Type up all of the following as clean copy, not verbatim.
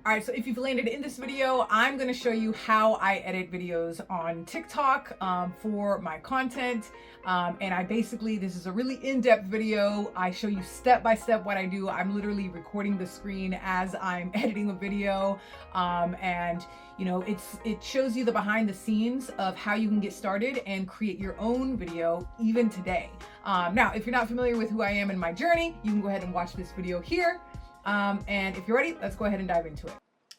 All right, so if you've landed in this video, I'm gonna show you how I edit videos on TikTok for my content. And I basically, this is a really in-depth video. I show you step by step what I do. I'm literally recording the screen as I'm editing a video. And you know, it shows you the behind the scenes of how you can get started and create your own video even today. Now, if you're not familiar with who I am and my journey, you can go ahead and watch this video here. And if you're ready, let's go ahead and dive into it.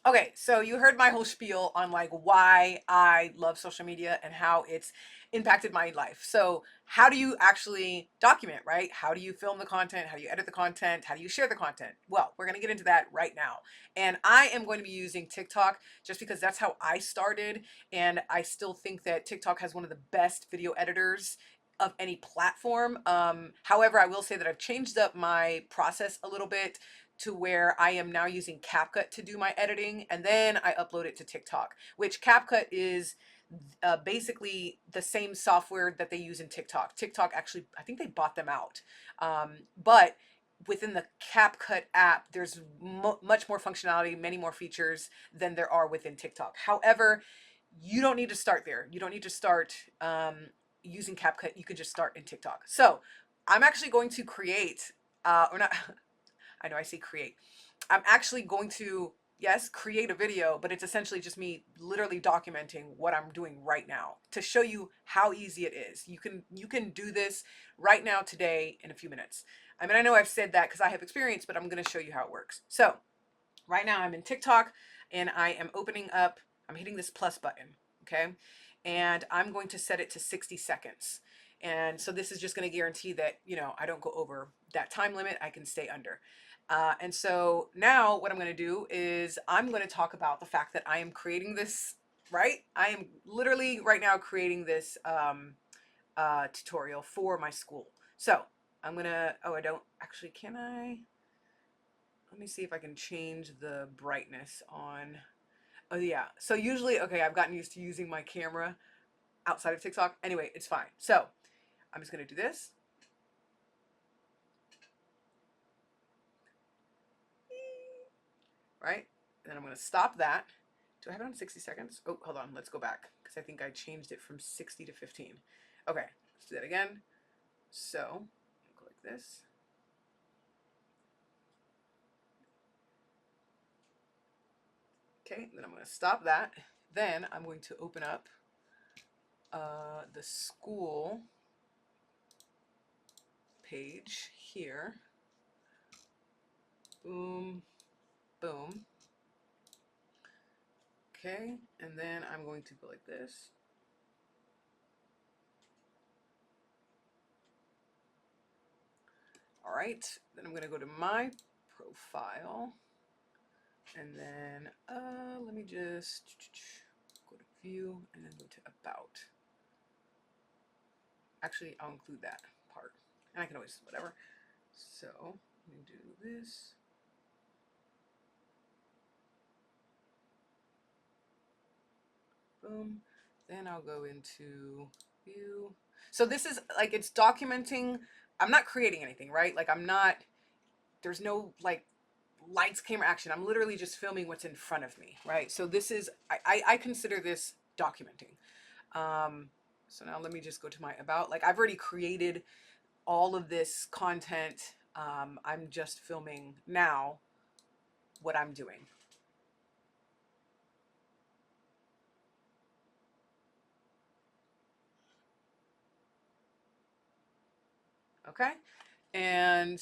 Okay, so you heard my whole spiel on like why I love social media and how it's impacted my life. So how do you actually document, right? How do you film the content? How do you edit the content? How do you share the content? Well, we're going to get into that right now. And I am going to be using TikTok just because that's how I started. And I still think that TikTok has one of the best video editors of any platform. However, I will say that I've changed up my process a little bit to where I am now using CapCut to do my editing, and then I upload it to TikTok, which CapCut is basically the same software that they use in TikTok. TikTok actually, I think they bought them out. But within the CapCut app, there's much more functionality, many more features than there are within TikTok. However, you don't need to start there. You don't need to start using CapCut. You can just start in TikTok. So I'm actually going to create, or not, I know I say create. I'm actually going to, yes, create a video, but it's essentially just me literally documenting what I'm doing right now to show you how easy it is. You can do this right now today in a few minutes. I mean, I know I've said that because I have experience, but I'm going to show you how it works. So right now I'm in TikTok and I am opening up, I'm hitting this plus button, okay? And I'm going to set it to 60 seconds. And so this is just going to guarantee that, you know, I don't go over that time limit. I can stay under. And so now what I'm going to do is I'm going to talk about the fact that I am creating this, right? I am literally right now creating this tutorial for my school. So I'm going to, oh, I don't actually, can I? Let me see if I can change the brightness on. Oh yeah. So usually, okay, I've gotten used to using my camera outside of TikTok. Anyway, it's fine. So I'm just going to do this. Right? And then I'm going to stop that. Do I have it on 60 seconds? Oh, hold on. Let's go back because I think I changed it from 60 to 15. Okay, let's do that again. So, go like this. Okay, then I'm going to stop that. Then I'm going to open up the school page here. Boom, boom. Okay, and then I'm going to go like this. All right, then I'm going to go to my profile. And then let me just go to view and then go to about. Actually, I'll include that part. And I can always, whatever. So let me do this. Boom. Then I'll go into view. So this is like, it's documenting. I'm not creating anything, right? Like I'm not, there's no like lights, camera, action. I'm literally just filming what's in front of me, right? So this is, I consider this documenting. So now let me just go to my about. Like I've already created all of this content. I'm just filming now what I'm doing. Okay. And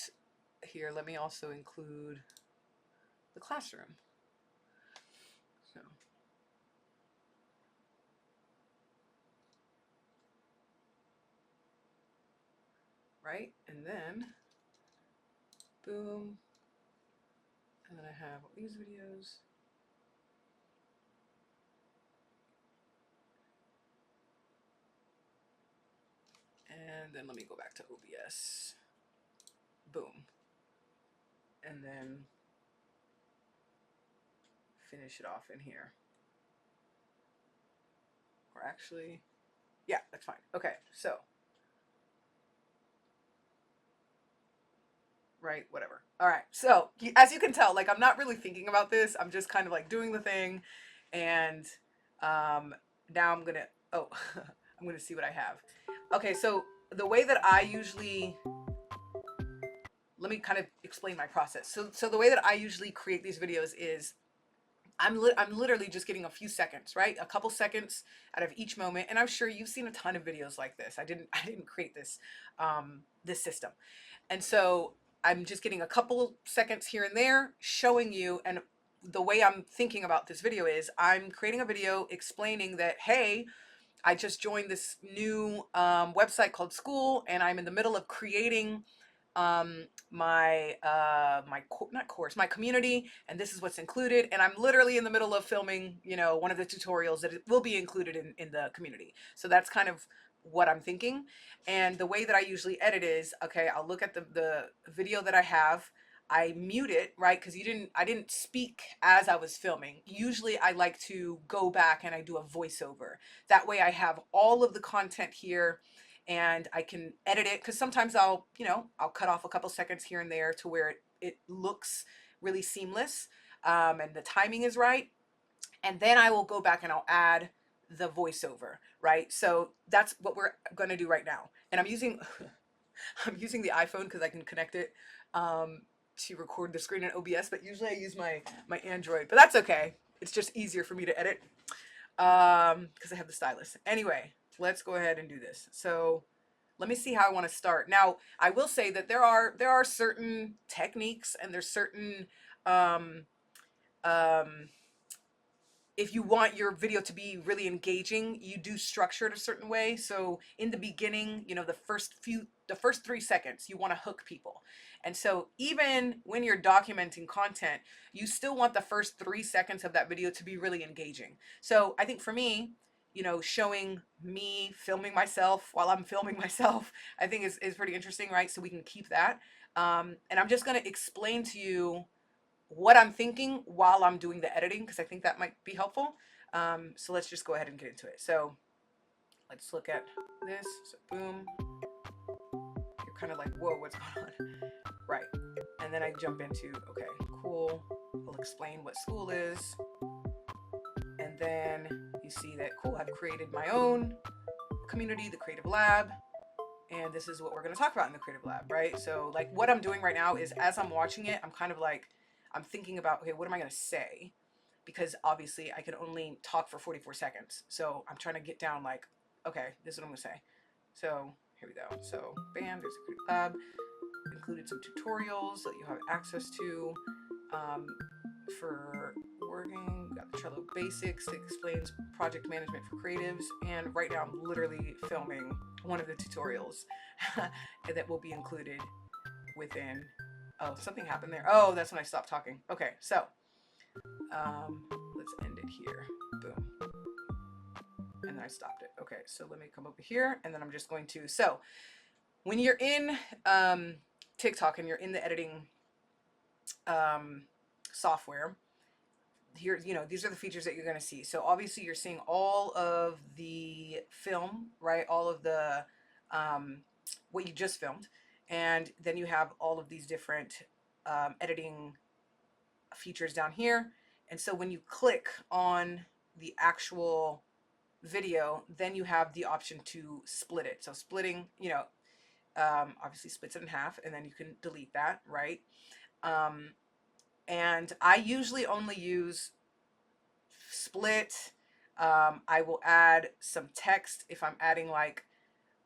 here, let me also include the classroom. So, right. And then boom. And then I have all these videos. And then let me go back to OBS. Boom. And then finish it off in here. Or actually, yeah, that's fine. Okay, so right? Whatever. All right. So as you can tell, like I'm not really thinking about this. I'm just kind of like doing the thing, and um, now I'm gonna. Oh, I'm gonna see what I have. Okay. So the way that I usually, let me kind of explain my process. So the way that I usually create these videos is I'm literally just getting a few seconds, right? A couple seconds out of each moment. And I'm sure you've seen a ton of videos like this. I didn't create this this system. And so I'm just getting a couple seconds here and there showing you. And the way I'm thinking about this video is I'm creating a video explaining that, hey, I just joined this new website called School, and I'm in the middle of creating not course, my community, and this is what's included. And I'm literally in the middle of filming, you know, one of the tutorials that will be included in the community. So that's kind of what I'm thinking. And the way that I usually edit is, okay, I'll look at the video that I have. I mute it, right? Because I didn't speak as I was filming. Usually I like to go back and I do a voiceover. That way I have all of the content here and I can edit it, because sometimes I'll, you know, I'll cut off a couple seconds here and there to where it looks really seamless, and the timing is right. And then I will go back and I'll add the voiceover, right? So that's what we're going to do right now. And I'm using I'm using the iPhone because I can connect it to record the screen in OBS, but usually I use my Android, but that's okay. It's just easier for me to edit because I have the stylus. Anyway, let's go ahead and do this. So let me see how I want to start. Now, I will say that there are certain techniques and there's certain um, um, if you want your video to be really engaging, you do structure it a certain way. So in the beginning, you know, the first 3 seconds, you want to hook people. And so even when you're documenting content, you still want the first 3 seconds of that video to be really engaging. So I think for me, you know, showing me filming myself while I'm filming myself, I think is pretty interesting, right? So we can keep that. And I'm just going to explain to you what I'm thinking while I'm doing the editing, because I think that might be helpful. So let's just go ahead and get into it. So let's look at this. So boom, you're kind of like, whoa, what's going on? Right. And then I jump into, okay, cool. I'll explain what school is. And then you see that, cool, I've created my own community, the Creative Lab. And this is what we're going to talk about in the Creative Lab, right? So like what I'm doing right now is as I'm watching it, I'm kind of like, I'm thinking about, okay, what am I going to say? Because obviously I can only talk for 44 seconds. So I'm trying to get down like, okay, this is what I'm going to say. So here we go. So bam, there's a Creative Lab. Included some tutorials that you have access to for working. Got the Trello Basics that explains project management for creatives. And right now I'm literally filming one of the tutorials that will be included within. Oh, something happened there. Oh, that's when I stopped talking. Okay, so let's end it here. Boom. And then I stopped it. Okay, so let me come over here and then I'm just going to, so when you're in TikTok and you're in the editing software, here, you know, these are the features that you're going to see. So obviously you're seeing all of the film, right? All of the, what you just filmed. And then you have all of these different editing features down here. And so when you click on the actual video, then you have the option to split it. So splitting, you know, obviously splits it in half, and then you can delete that, right? And I usually only use split. I will add some text if I'm adding like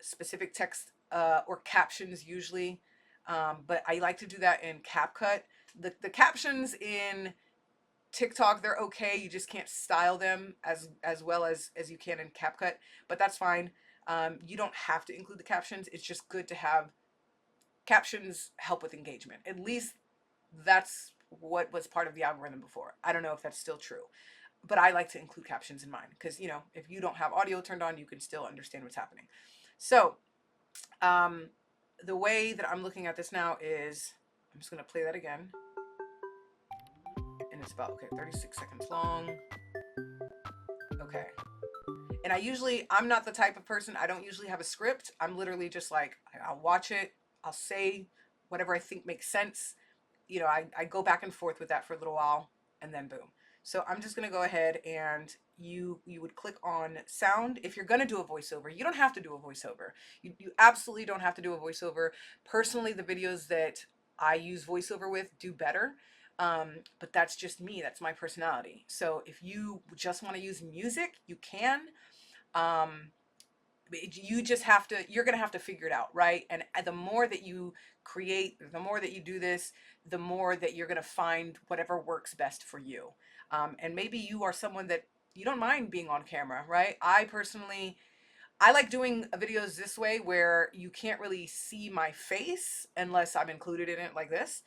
specific text or captions usually. But I like to do that in CapCut. The captions in TikTok, they're okay. You just can't style them as well as you can in CapCut, but that's fine. You don't have to include the captions. It's just good to have captions help with engagement. At least that's what was part of the algorithm before. I don't know if that's still true, but I like to include captions in mine because, you know, if you don't have audio turned on, you can still understand what's happening. So the way that I'm looking at this now is, I'm just going to play that again. And it's about, okay, 36 seconds long. Okay. And I'm not the type of person, I don't usually have a script. I'm literally just like, I'll watch it, I'll say whatever I think makes sense. You know, I go back and forth with that for a little while, and then boom. So I'm just gonna go ahead, and you would click on sound. If you're gonna do a voiceover, you don't have to do a voiceover. You absolutely don't have to do a voiceover. Personally, the videos that I use voiceover with do better. But that's just me. That's my personality. So if you just want to use music, you can. Um, you just have to, you're going to have to figure it out, right? And the more that you create, the more that you do this, the more that you're going to find whatever works best for you. And maybe you are someone that you don't mind being on camera, right? I personally, I like doing videos this way where you can't really see my face unless I'm included in it like this.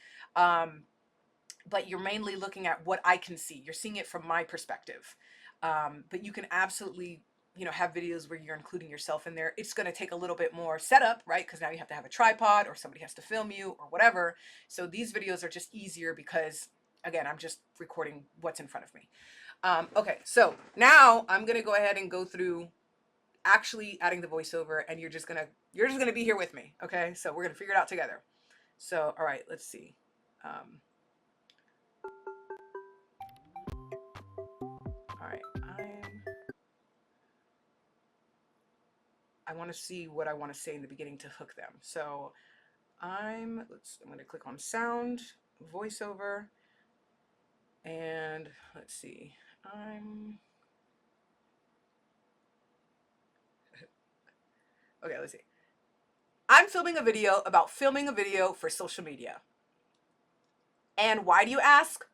But you're mainly looking at what I can see. You're seeing it from my perspective. But you can absolutely, you know, have videos where you're including yourself in there. It's going to take a little bit more setup, right? Because now you have to have a tripod, or somebody has to film you, or whatever. So these videos are just easier because, again, I'm just recording what's in front of me. Okay, so now I'm going to go ahead and go through actually adding the voiceover, and you're just gonna be here with me. Okay, so we're gonna figure it out together. So, all right, let's see. All right, I want to see what I want to say in the beginning to hook them. So I'm going to click on sound, voiceover, and let's see. Okay, let's see. I'm filming a video about filming a video for social media. And why do you ask?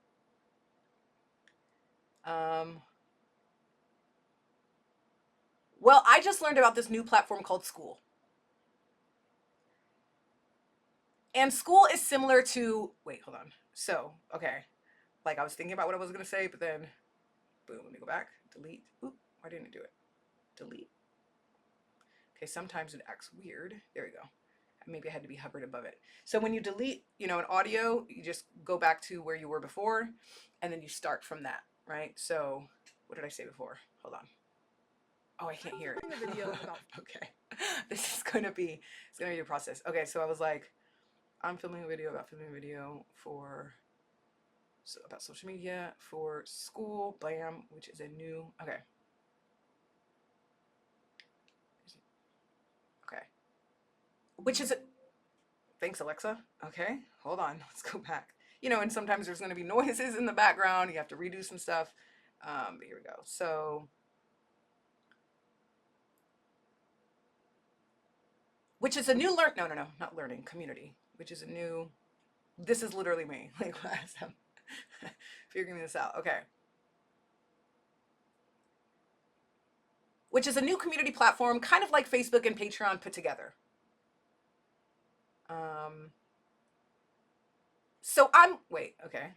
Well, I just learned about this new platform called School. And School is similar to, wait, hold on. So, okay. Like I was thinking about what I was going to say, but then, boom, let me go back. Delete. Oop, why didn't it do it? Delete. Okay, sometimes it acts weird. There we go. Maybe I had to be hovered above it. So when you delete, you know, an audio, you just go back to where you were before, and then you start from that, right? So what did I say before? Hold on. Oh, I can't hear it. The video about okay. This is gonna be a process. Okay, so I was like, I'm filming a video about filming a video for about social media for School, blam, which is a new okay. Okay. Which is a thanks, Alexa. Okay, hold on. Let's go back. You know, and sometimes there's going to be noises in the background. You have to redo some stuff. But here we go. So, which is a new no, not learning, community, which is a new, this is literally me. Like, as I'm figuring this out. Okay. Which is a new community platform, kind of like Facebook and Patreon put together. So wait, okay.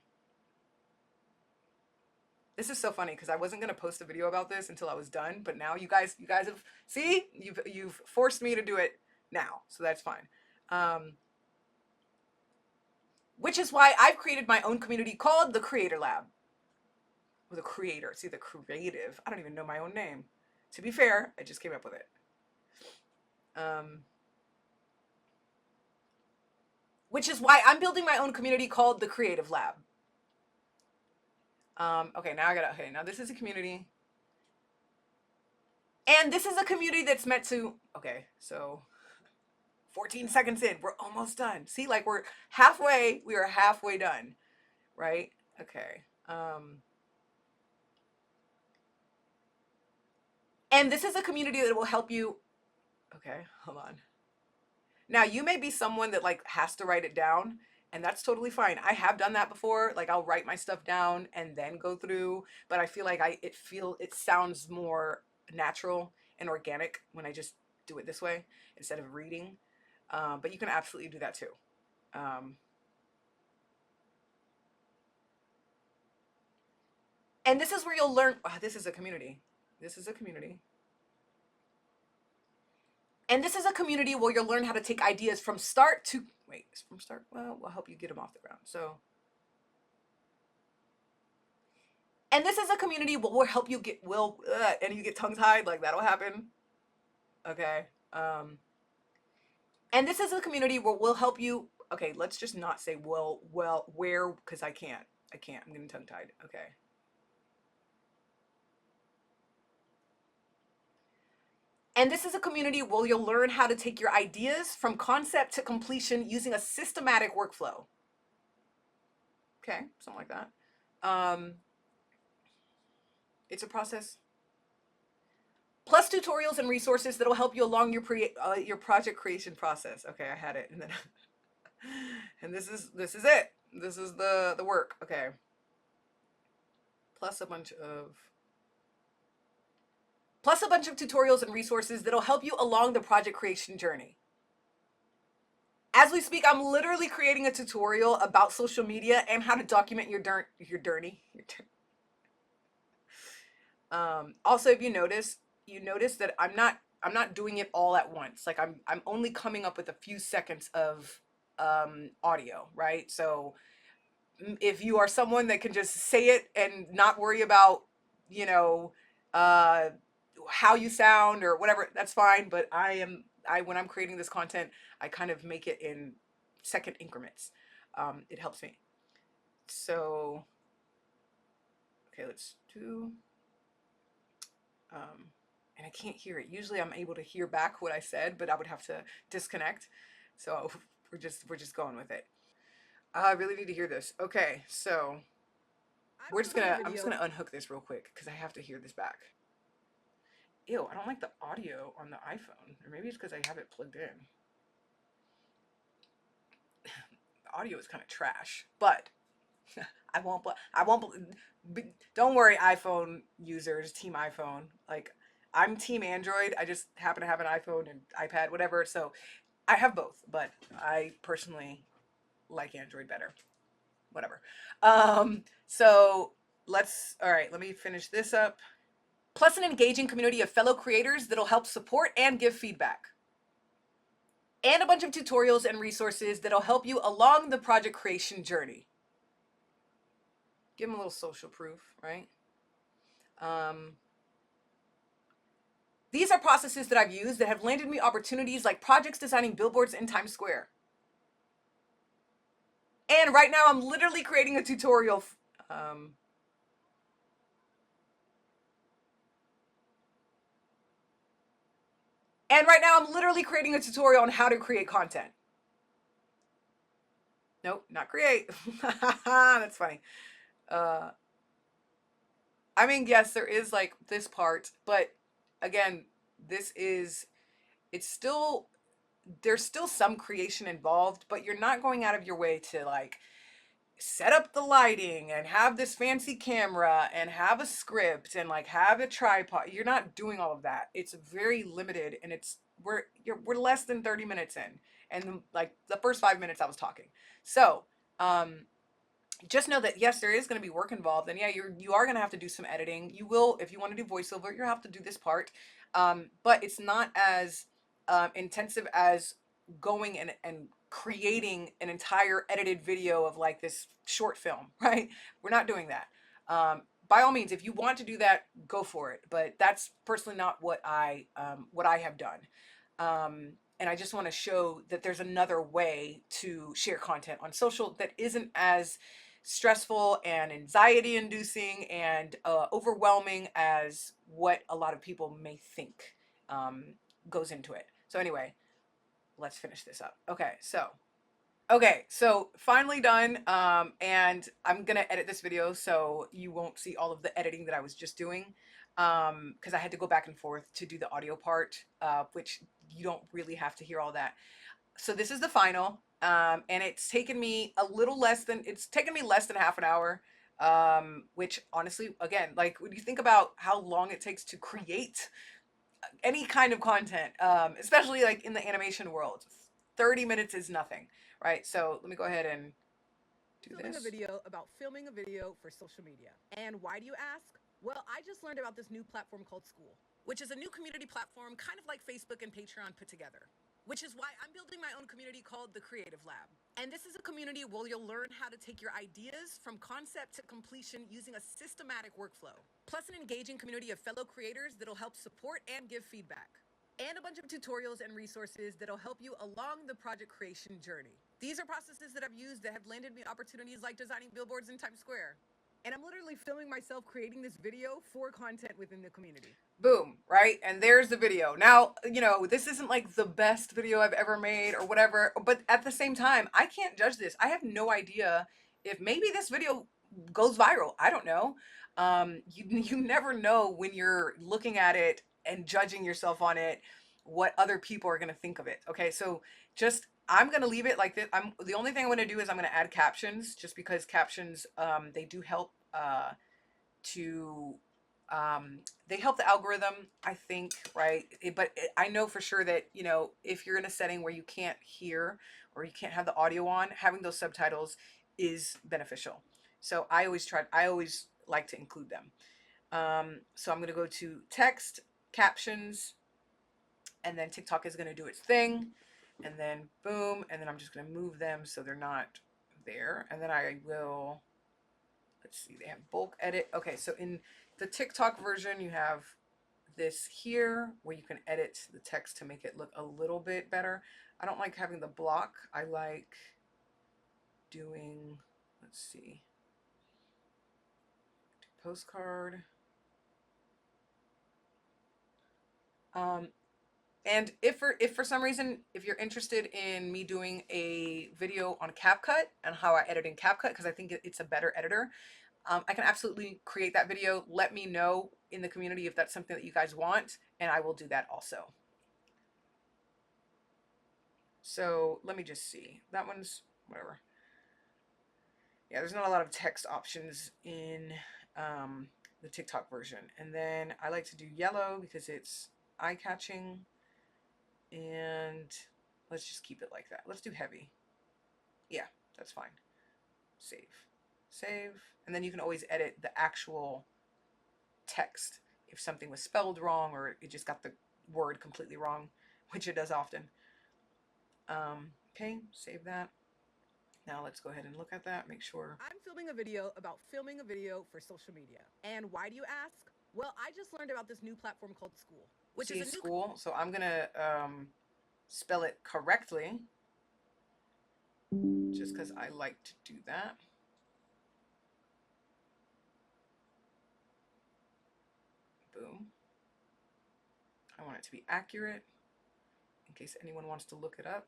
This is so funny because I wasn't gonna post a video about this until I was done, but now you guys have you've forced me to do it now, so that's fine. Which is why I've created my own community called the Creator Lab. Or the Creator. See, the creative. I don't even know my own name. To be fair, I just came up with it. Which is why I'm building my own community called the Creative Lab. Okay, now this is a community. And this is a community that's meant to, okay, so 14 seconds in, we're almost done. See, like we are halfway done, right? Okay. And this is a community that will help you. Okay, hold on. Now, you may be someone that like has to write it down, and that's totally fine. I have done that before. Like I'll write my stuff down and then go through, but I feel like it sounds more natural and organic when I just do it this way instead of reading. But you can absolutely do that too. And this is where you'll learn. This is a community. This is a community. And this is a community where you'll learn how to take ideas from start to, from start, well, we'll help you get them off the ground. So, and this is a community where we'll help you get, and you get tongue tied, like that'll happen. Okay. And this is a community where we'll help you okay, let's just not say well, where, because I can't. I'm getting tongue tied. Okay. And this is a community where you'll learn how to take your ideas from concept to completion using a systematic workflow. Okay, something like that. Um, it's a process. Plus tutorials and resources that'll help you along your project creation process. Okay, I had it, and then and this is it. This is the work. Okay. Plus a bunch of tutorials and resources that'll help you along the project creation journey. As we speak, I'm literally creating a tutorial about social media and how to document your journey. Also, if you notice that I'm not doing it all at once. Like I'm only coming up with a few seconds of audio, right? So if you are someone that can just say it and not worry about, you know, uh, how you sound or whatever, that's fine. But when I'm creating this content, I kind of make it in second increments. It helps me. So, okay, let's do, and I can't hear it. Usually I'm able to hear back what I said, but I would have to disconnect. So we're just going with it. I really need to hear this. Okay, so I'm just gonna unhook this real quick because I have to hear this back. Ew, I don't like the audio on the iPhone, or maybe it's because I have it plugged in. The audio is kind of trash, but I won't. Don't worry, iPhone users, Team iPhone. Like I'm Team Android. I just happen to have an iPhone and iPad, whatever. So I have both, but I personally like Android better. Whatever. So all right, let me finish this up. Plus an engaging community of fellow creators that'll help support and give feedback. And a bunch of tutorials and resources that'll help you along the project creation journey. Give them a little social proof, right? These are processes that I've used that have landed me opportunities like projects designing billboards in Times Square. And right now I'm literally creating a tutorial. And right now I'm literally creating a tutorial on how to create content. Nope, not create. That's funny. I mean, yes, there is like this part, but again, it's still, there's still some creation involved, but you're not going out of your way to like set up the lighting and have this fancy camera and have a script and like have a tripod. You're not doing all of that. It's very limited, and we're less than 30 minutes in, and like the first 5 minutes I was talking. So, just know that yes, there is going to be work involved, and yeah, you are going to have to do some editing. You will, if you want to do voiceover, you have to do this part, but it's not as intensive as going and creating an entire edited video of like this short film, right? We're not doing that. By all means, if you want to do that, go for it. But that's personally not what I have done. And I just want to show that there's another way to share content on social that isn't as stressful and anxiety inducing and overwhelming as what a lot of people may think goes into it. So anyway, let's finish this up. Okay, so finally done, and I'm gonna edit this video so you won't see all of the editing that I was just doing, because I had to go back and forth to do the audio part, which you don't really have to hear all that. So this is the final, and it's taken me less than half an hour, which honestly, again, like when you think about how long it takes to create any kind of content, especially like in the animation world, 30 minutes is nothing, right? So let me go ahead and do filming this. a video about filming a video for social media. And why do you ask? Well, I just learned about this new platform called School, which is a new community platform kind of like Facebook and Patreon put together. Which is why I'm building my own community called the Creative Lab. And this is a community where you'll learn how to take your ideas from concept to completion using a systematic workflow. Plus an engaging community of fellow creators that'll help support and give feedback. and a bunch of tutorials and resources that'll help you along the project creation journey. These are processes that I've used that have landed me opportunities like designing billboards in Times Square. And I'm literally filming myself creating this video for content within the community. Boom, right? And there's the video. Now, this isn't like the best video I've ever made or whatever, but at the same time, I can't judge this. I have no idea if maybe this video goes viral. I don't know. You never know when you're looking at it and judging yourself on it, what other people are going to think of it. Okay, so just I'm going to leave it like this. The only thing I'm going to do is I'm going to add captions, just because captions they do help to they help the algorithm, I think, right? I know for sure that, if you're in a setting where you can't hear or you can't have the audio on, having those subtitles is beneficial. So I always like to include them. So I'm going to go to text, captions, and then TikTok is going to do its thing. And then boom, and then I'm just going to move them so they're not there. And then I will, let's see, they have bulk edit. Okay, so in the TikTok version, you have this here where you can edit the text to make it look a little bit better. I don't like having the block. I like doing, let's see, postcard. And if for some reason, if you're interested in me doing a video on CapCut and how I edit in CapCut, because I think it's a better editor, I can absolutely create that video. Let me know in the community if that's something that you guys want, and I will do that also. So let me just see. That one's whatever. Yeah, there's not a lot of text options in the TikTok version. And then I like to do yellow because it's eye-catching. And let's just keep it like that. Let's do heavy. Yeah, that's fine. Save. Save. And then you can always edit the actual text if something was spelled wrong or it just got the word completely wrong, which it does often. Okay, save that. Now let's go ahead and look at that, make sure. I'm filming a video about filming a video for social media. And why do you ask? Well, I just learned about this new platform called School, which is a new School. So I'm gonna spell it correctly, just because I like to do that. Boom. I want it to be accurate in case anyone wants to look it up.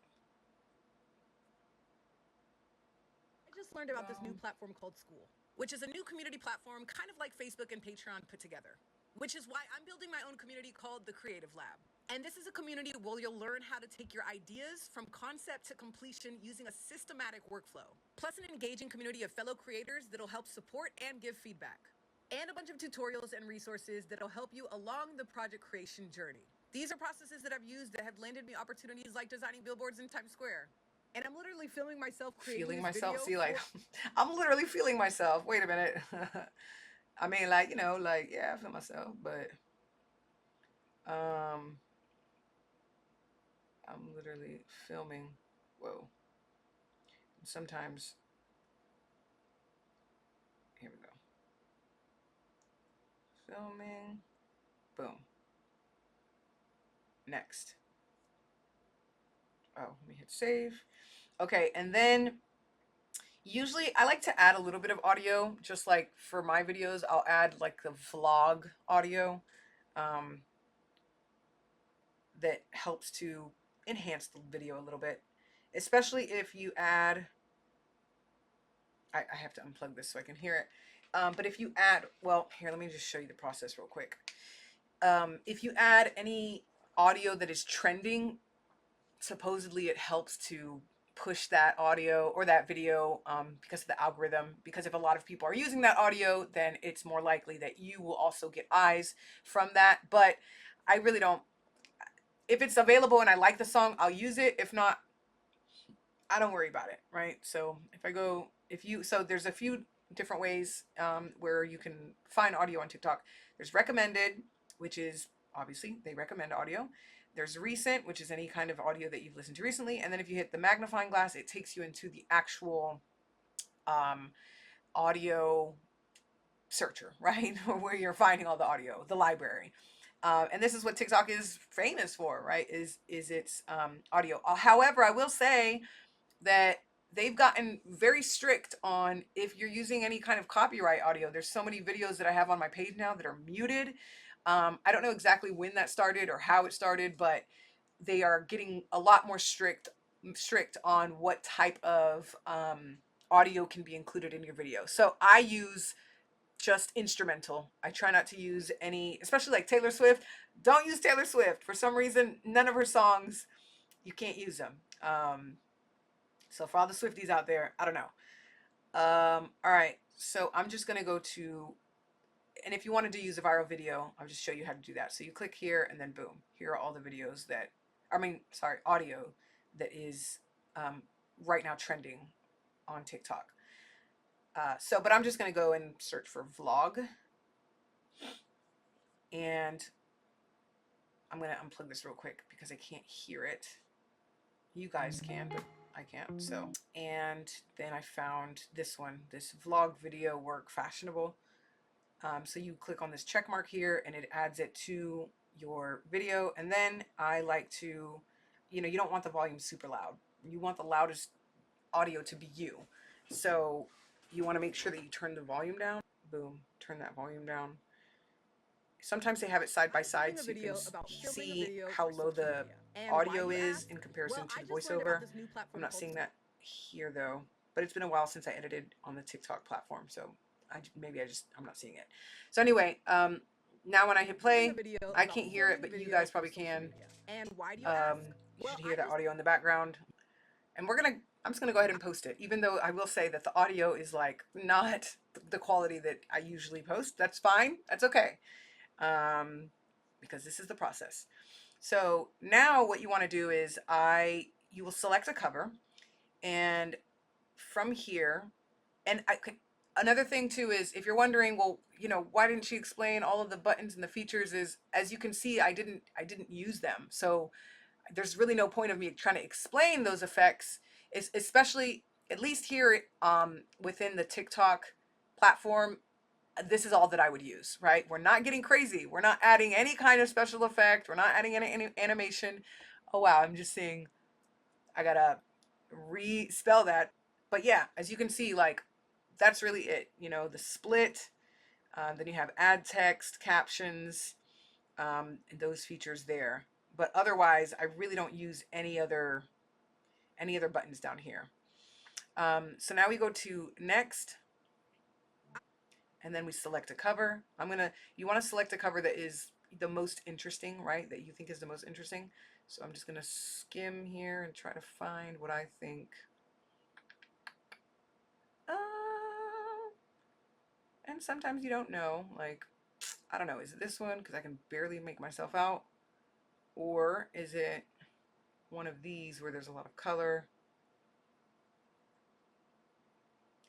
I just learned about this new platform called School, which is a new community platform kind of like Facebook and Patreon put together. Which is why I'm building my own community called the Creative Lab. And this is a community where you'll learn how to take your ideas from concept to completion using a systematic workflow. Plus an engaging community of fellow creators that'll help support and give feedback. And a bunch of tutorials and resources that'll help you along the project creation journey. These are processes that I've used that have landed me opportunities like designing billboards in Times Square. And I'm literally filming myself creating feeling this myself. video See, like, I'm literally feeling myself. Wait a minute. I mean, like, yeah, I feel myself, but I'm literally filming. Whoa. Sometimes, here we go. Filming. Boom. Next. Oh, let me hit save. Okay, and then usually I like to add a little bit of audio, just like for my videos, I'll add like the vlog audio that helps to enhance the video a little bit, especially if you add, I have to unplug this so I can hear it. But if you add, well, here, let me just show you the process real quick. If you add any audio that is trending, supposedly it helps to push that audio or that video because of the algorithm. Because if a lot of people are using that audio, then it's more likely that you will also get eyes from that. But I really don't. If it's available and I like the song, I'll use it. If not, I don't worry about it, right? So if I go, so there's a few different ways where you can find audio on TikTok. There's recommended, which is obviously they recommend audio. There's recent, which is any kind of audio that you've listened to recently. And then if you hit the magnifying glass, it takes you into the actual audio searcher, right? Where you're finding all the audio, the library. And this is what TikTok is famous for, right? Is its audio. However, I will say that they've gotten very strict on if you're using any kind of copyright audio. There's so many videos that I have on my page now that are muted. I don't know exactly when that started or how it started, but they are getting a lot more strict on what type of audio can be included in your video. So I use just instrumental. I try not to use any, especially like Taylor Swift. Don't use Taylor Swift. For some reason, none of her songs, you can't use them. So for all the Swifties out there, I don't know. All right, so I'm just gonna go to, and if you wanted to use a viral video, I'll just show you how to do that. So you click here and then boom, here are all the videos that, audio that is right now trending on TikTok. But I'm just gonna go and search for vlog, and I'm gonna unplug this real quick because I can't hear it. You guys can, but I can't. So, and then I found this one, this vlog video work fashionable. So you click on this check mark here and it adds it to your video. And then I like to, you don't want the volume super loud. You want the loudest audio to be you. So you want to make sure that you turn the volume down. Boom, turn that volume down. Sometimes they have it side by side so you can see how low the audio is in comparison to the voiceover. I'm not seeing that here though, but it's been a while since I edited on the TikTok platform, so I'm not seeing it. So anyway, now when I hit play, I can't hear it, but you guys probably can. You should hear that audio in the background. And I'm just gonna go ahead and post it, even though I will say that the audio is like not the quality that I usually post. That's fine, that's okay. Because this is the process. So now what you want to do is you will select a cover, and from here, and another thing too is if you're wondering, well, why didn't she explain all of the buttons and the features, is as you can see, I didn't use them. So there's really no point of me trying to explain those effects, especially at least here within the TikTok platform. This is all that I would use, right? We're not getting crazy. We're not adding any kind of special effect. We're not adding any animation. Oh, wow. I'm just seeing, I gotta respell that. But yeah, as you can see, like, that's really it. The split, then you have add text, captions, and those features there. But otherwise, I really don't use any other buttons down here. So now we go to next. And then we select a cover. You want to select a cover that is the most interesting, right? That you think is the most interesting. So I'm just going to skim here and try to find what I think. And sometimes you don't know, like, I don't know, is it this one? Because I can barely make myself out. Or is it one of these where there's a lot of color?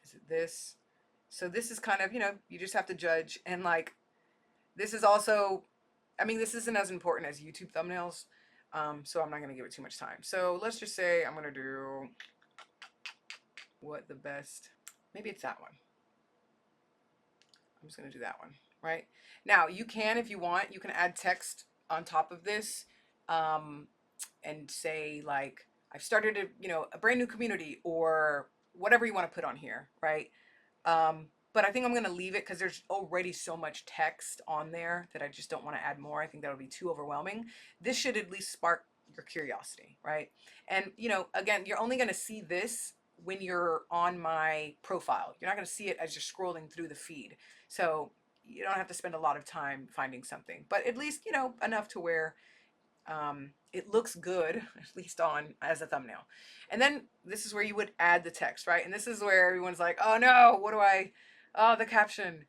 Is it this? So this is kind of, you just have to judge. And like, this is also, this isn't as important as YouTube thumbnails. So I'm not going to give it too much time. So let's just say I'm going to do maybe it's that one. I'm just going to do that one, right? Now you can, if you want, you can add text on top of this, and say like, I've started a brand new community, or whatever you want to put on here, right? But I think I'm going to leave it because there's already so much text on there that I just don't want to add more. I think that'll be too overwhelming. This should at least spark your curiosity, right? And, again, you're only going to see this when you're on my profile. You're not going to see it as you're scrolling through the feed. So you don't have to spend a lot of time finding something, but at least, enough to where it looks good, at least as a thumbnail. And then this is where you would add the text, right? And this is where everyone's like, oh no, the caption,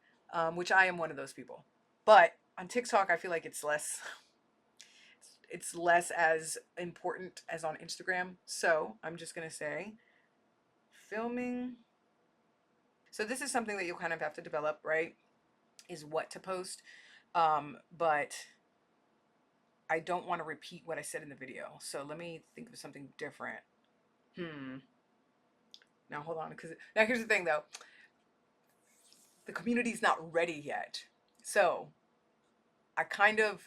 which I am one of those people. But on TikTok, I feel like it's less as important as on Instagram. So I'm just going to say filming. So this is something that you'll kind of have to develop, right? Is what to post. But I don't want to repeat what I said in the video. So let me think of something different. Now hold on, because now here's the thing though. The community's not ready yet. So I kind of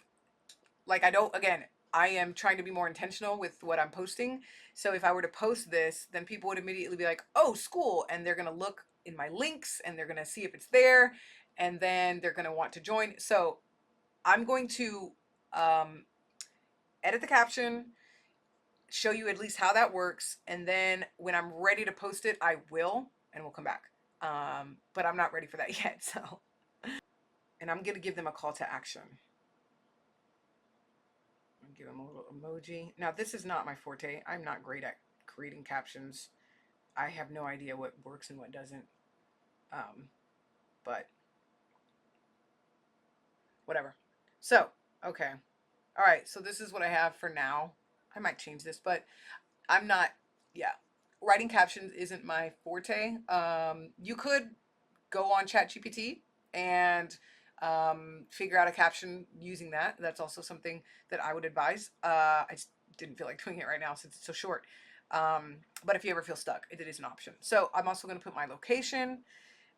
like, I don't, again, I am trying to be more intentional with what I'm posting. So if I were to post this, then people would immediately be like, oh, school. And they're going to look in my links and they're going to see if it's there. And then they're going to want to join. So I'm going to um, edit the caption, show you at least how that works. And then when I'm ready to post it, I will, and we'll come back. But I'm not ready for that yet. So, and I'm going to give them a call to action. Give them a little emoji. Now, this is not my forte. I'm not great at creating captions. I have no idea what works and what doesn't. But whatever. So, okay. All right. So this is what I have for now. I might change this, but I'm not, yeah. Writing captions isn't my forte. You could go on ChatGPT and figure out a caption using that. That's also something that I would advise. I just didn't feel like doing it right now since it's so short. But if you ever feel stuck, it is an option. So I'm also going to put my location.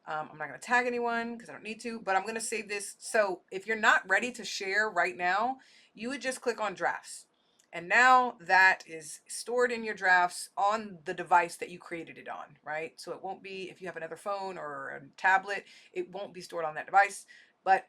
I'm not going to tag anyone because I don't need to, but I'm going to save this. So if you're not ready to share right now, you would just click on drafts. And now that is stored in your drafts on the device that you created it on, right? So it won't be, if you have another phone or a tablet, it won't be stored on that device. But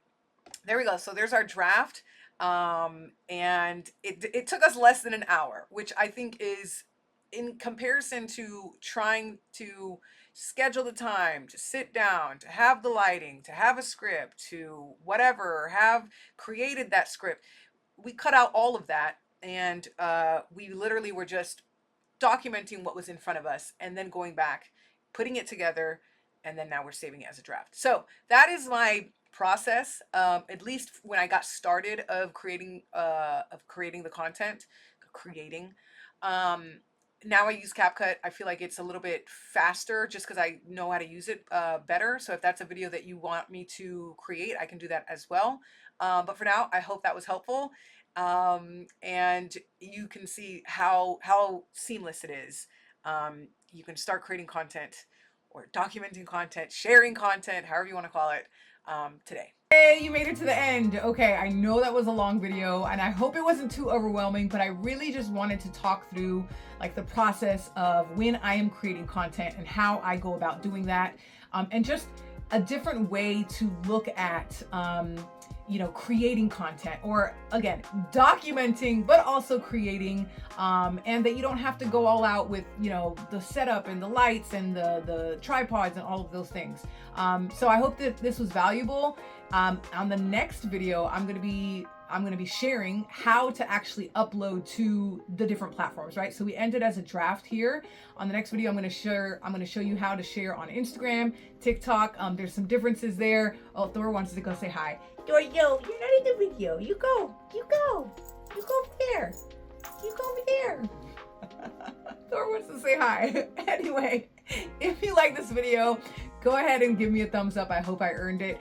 there we go. So there's our draft. And it took us less than an hour, which I think is, in comparison to trying to schedule the time to sit down, to have the lighting, to have a script, to whatever, have created that script. We cut out all of that, and we literally were just documenting what was in front of us and then going back, putting it together, and then now we're saving it as a draft. So that is my process, at least when I got started of creating the content, creating. Now I use CapCut. I feel like it's a little bit faster just because I know how to use it better. So if that's a video that you want me to create, I can do that as well. But for now, I hope that was helpful. And you can see how seamless it is. You can start creating content or documenting content, sharing content, however you want to call it, today. Hey, you made it to the end. Okay, I know that was a long video and I hope it wasn't too overwhelming, but I really just wanted to talk through like the process of when I am creating content and how I go about doing that, and just a different way to look at creating content, or again, documenting, but also creating, and that you don't have to go all out with, the setup and the lights and the tripods and all of those things. So I hope that this was valuable. On the next video, I'm going to be sharing how to actually upload to the different platforms, right? So we ended as a draft here. On the next video, I'm going to show you how to share on Instagram, TikTok. There's some differences there. Oh, Thor wants to go say hi. Thor, yo, you're not in the video. You go over there. You go over there. Thor wants to say hi. Anyway, if you like this video, go ahead and give me a thumbs up. I hope I earned it.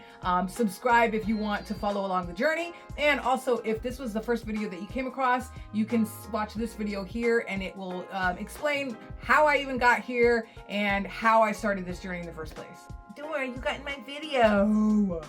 Subscribe if you want to follow along the journey. And also, if this was the first video that you came across, you can watch this video here and it will explain how I even got here and how I started this journey in the first place. Dora, you got in my video.